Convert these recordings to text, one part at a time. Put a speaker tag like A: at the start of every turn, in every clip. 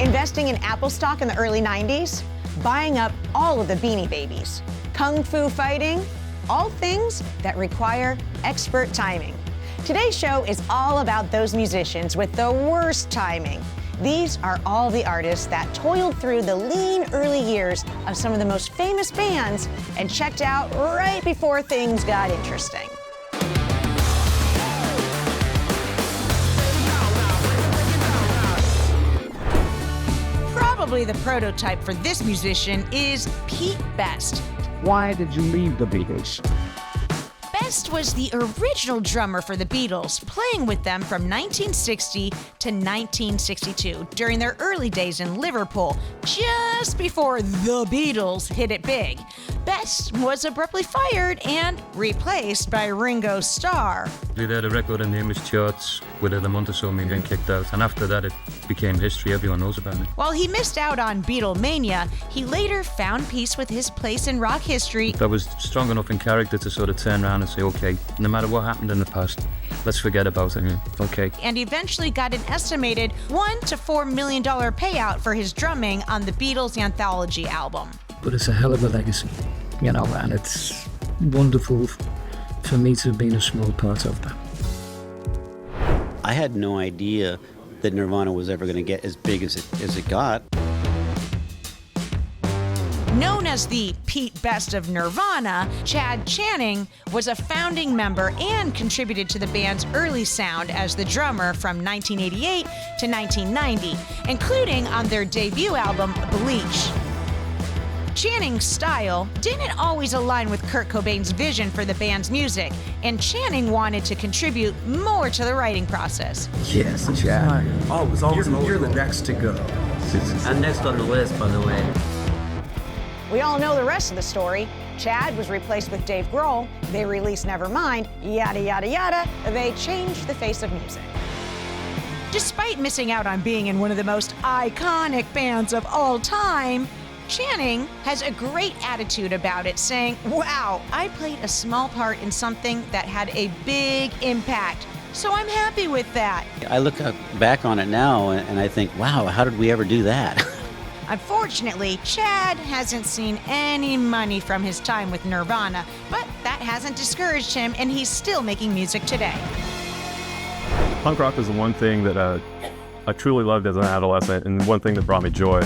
A: Investing in Apple stock in the early 90s, buying up all of the Beanie Babies, kung fu fighting, all things that require expert timing. Today's show is all about those musicians with the worst timing. These are all the artists that toiled through the lean early years of some of the most famous bands and checked out right before things got interesting. Probably the prototype for this musician is Pete Best.
B: Why did you leave the Beatles?
A: Best was the original drummer for the Beatles, playing with them from 1960 to 1962 during their early days in Liverpool, just before the Beatles hit it big. Best was abruptly fired and replaced by Ringo Starr.
C: We did a record in the image charts within a month or so of me getting kicked out, and after that it became history. Everyone knows about it.
A: While he missed out on Beatlemania, he later found peace with his place in rock history.
C: I was strong enough in character to sort of turn around and say, okay, no matter what happened in the past, let's forget about it. Okay.
A: And eventually got an estimated $1 to $4 million payout for his drumming on the Beatles anthology album.
B: But it's a hell of a legacy, and it's wonderful for me to have been a small part of that.
D: I had no idea that Nirvana was ever going to get as big as it got.
A: Known as the Pete Best of Nirvana, Chad Channing was a founding member and contributed to the band's early sound as the drummer from 1988 to 1990, including on their debut album, Bleach. Channing's style didn't always align with Kurt Cobain's vision for the band's music, and Channing wanted to contribute more to the writing process.
B: Yes, Chad.
E: Oh, it was always you're the next to go.
F: I'm next on the list, by the way.
A: We all know the rest of the story. Chad was replaced with Dave Grohl. They released Nevermind, yada, yada, yada. They changed the face of music. Despite missing out on being in one of the most iconic bands of all time, Channing has a great attitude about it, saying, "Wow, I played a small part in something that had a big impact, so I'm happy with that."
D: I look back on it now and I think, wow, how did we ever do that?
A: Unfortunately, Chad hasn't seen any money from his time with Nirvana, but that hasn't discouraged him, and he's still making music today.
G: Punk rock is the one thing that I truly loved as an adolescent, and one thing that brought me joy.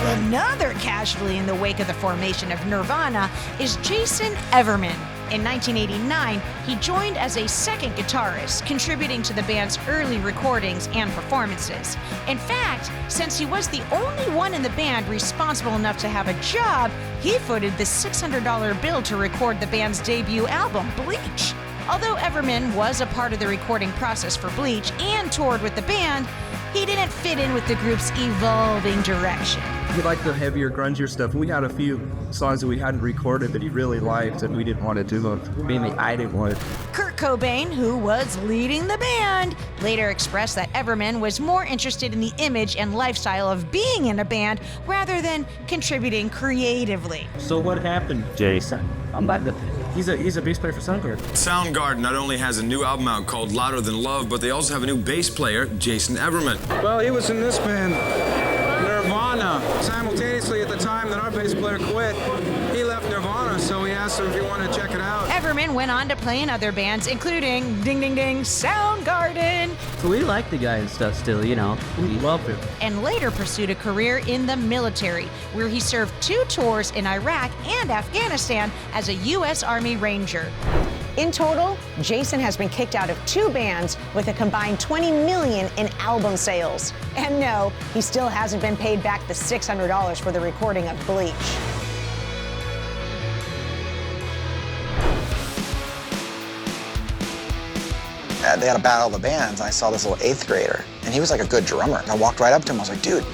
A: Another casualty in the wake of the formation of Nirvana is Jason Everman. In 1989, he joined as a second guitarist, contributing to the band's early recordings and performances. In fact, since he was the only one in the band responsible enough to have a job, he footed the $600 bill to record the band's debut album, Bleach. Although Everman was a part of the recording process for Bleach and toured with the band, he didn't fit in with the group's evolving direction.
E: He liked the heavier, grungier stuff. We had a few songs that we hadn't recorded that he really liked, and we didn't want to do them. Mainly, I didn't want it.
A: Kurt Cobain, who was leading the band, later expressed that Everman was more interested in the image and lifestyle of being in a band rather than contributing creatively.
F: So what happened, Jason?
E: He's a bass player for Soundgarden.
H: Soundgarden not only has a new album out called Louder Than Love, but they also have a new bass player, Jason Everman.
I: Well, he was in this band, Nirvana. Simultaneously at the time that our bass player quit, he left Nirvana, so we asked him if he wanted to check it out.
A: Everman went on to play in other bands, including, ding ding ding, Soundgarden.
F: So we like the guy and stuff still, We love him.
A: And later pursued a career in the military, where he served 2 tours in Iraq and Afghanistan as a U.S. Army Ranger. In total, Jason has been kicked out of 2 bands with a combined $20 million in album sales. And no, he still hasn't been paid back the $600 for the recording of Bleach.
J: They had a battle of the bands, and I saw this little 8th grader, and he was like a good drummer. And I walked right up to him, I was like, dude,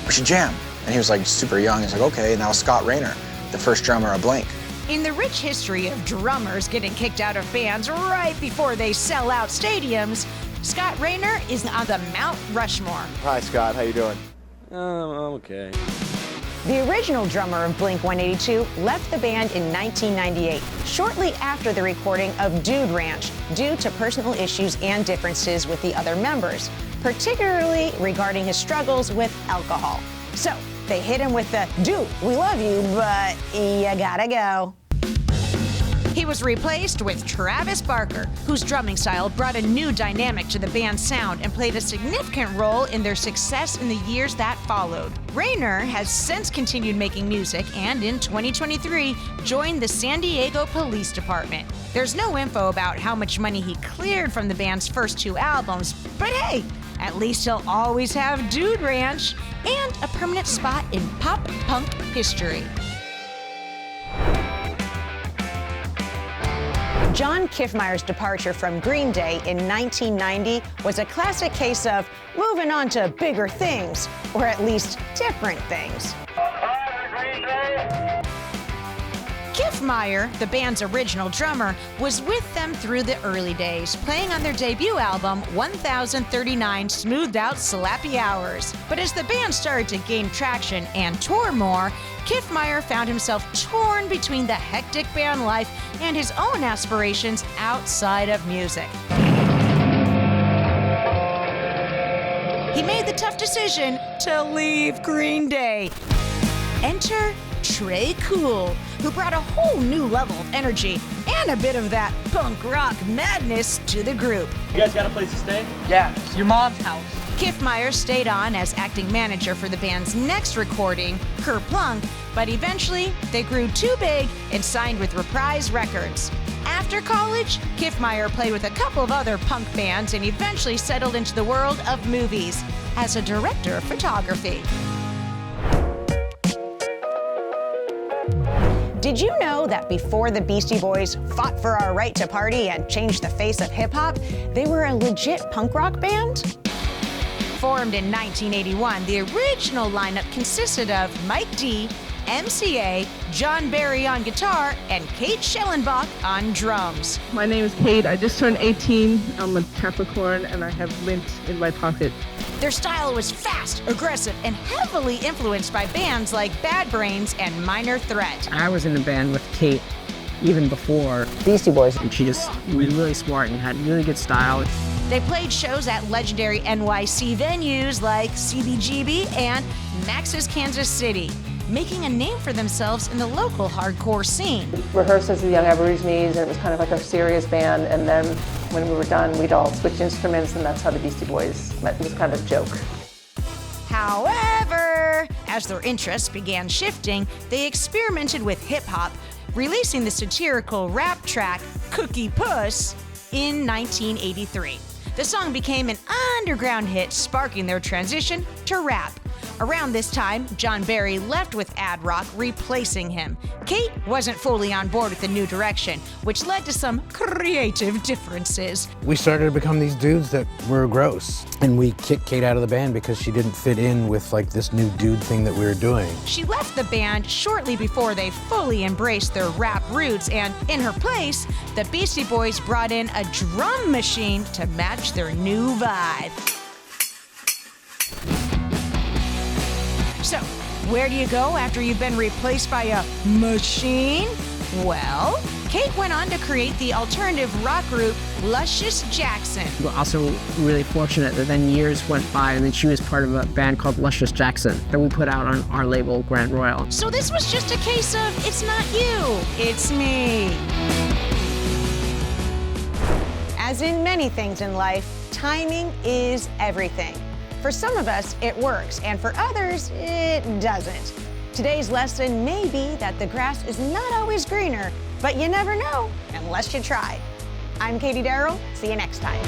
J: we should jam. And he was like super young, he's like, okay, and that was Scott Raynor, the first drummer of Blink.
A: In the rich history of drummers getting kicked out of bands right before they sell out stadiums, Scott Raynor is on the Mount Rushmore.
K: Hi, Scott, how you doing?
F: I'm okay.
A: The original drummer of Blink-182 left the band in 1998, shortly after the recording of Dude Ranch, due to personal issues and differences with the other members. particularly regarding his struggles with alcohol. So they hit him with the, "Dude, we love you, but you gotta go." He was replaced with Travis Barker, whose drumming style brought a new dynamic to the band's sound and played a significant role in their success in the years that followed. Raynor has since continued making music and in 2023 joined the San Diego Police Department. There's no info about how much money he cleared from the band's first 2 albums, but hey, at least he'll always have Dude Ranch and a permanent spot in pop-punk history. John Kiffmeyer's departure from Green Day in 1990 was a classic case of moving on to bigger things, or at least different things. Kiffmeyer, the band's original drummer, was with them through the early days, playing on their debut album, 1039 Smoothed Out Slappy Hours. But as the band started to gain traction and tour more, Kiffmeyer found himself torn between the hectic band life and his own aspirations outside of music. He made the tough decision to leave Green Day. Enter Trey Cool, who brought a whole new level of energy and a bit of that punk rock madness to the group.
F: You guys got a place to stay?
K: Yeah, it's your mom's house.
A: Kiffmeyer stayed on as acting manager for the band's next recording, Kerplunk, but eventually they grew too big and signed with Reprise Records. After college, Kiffmeyer played with a couple of other punk bands and eventually settled into the world of movies as a director of photography. Did you know that before the Beastie Boys fought for our right to party and changed the face of hip-hop, they were a legit punk rock band? Formed in 1981, the original lineup consisted of Mike D, MCA, John Barry on guitar, and Kate Schellenbach on drums.
L: My name is Kate. I just turned 18. I'm a Capricorn, and I have lint in my pocket.
A: Their style was fast, aggressive, and heavily influenced by bands like Bad Brains and Minor Threat.
K: I was in a band with Kate even before Beastie Boys, and she just was really smart and had really good style.
A: They played shows at legendary NYC venues like CBGB and Max's Kansas City, making a name for themselves in the local hardcore scene.
M: Rehearsed as the Young Aborigines, and it was kind of like a serious band, and then when we were done, we'd all switch instruments, and that's how the Beastie Boys met. It was kind of a joke.
A: However, as their interests began shifting, they experimented with hip-hop, releasing the satirical rap track Cookie Puss in 1983. The song became an underground hit, sparking their transition to rap. Around this time, John Barry left with Ad Rock, replacing him. Kate wasn't fully on board with the new direction, which led to some creative differences.
N: We started to become these dudes that were gross, and we kicked Kate out of the band because she didn't fit in with like this new dude thing that we were doing.
A: She left the band shortly before they fully embraced their rap roots, and in her place, the Beastie Boys brought in a drum machine to match their new vibe. So, where do you go after you've been replaced by a machine? Well, Kate went on to create the alternative rock group Luscious Jackson.
K: We're also really fortunate that then years went by and then she was part of a band called Luscious Jackson that we put out on our label, Grand Royal.
A: So this was just a case of, it's not you, it's me. As in many things in life, timing is everything. For some of us, it works, and for others, it doesn't. Today's lesson may be that the grass is not always greener, but you never know unless you try. I'm Katie Darrell. See you next time.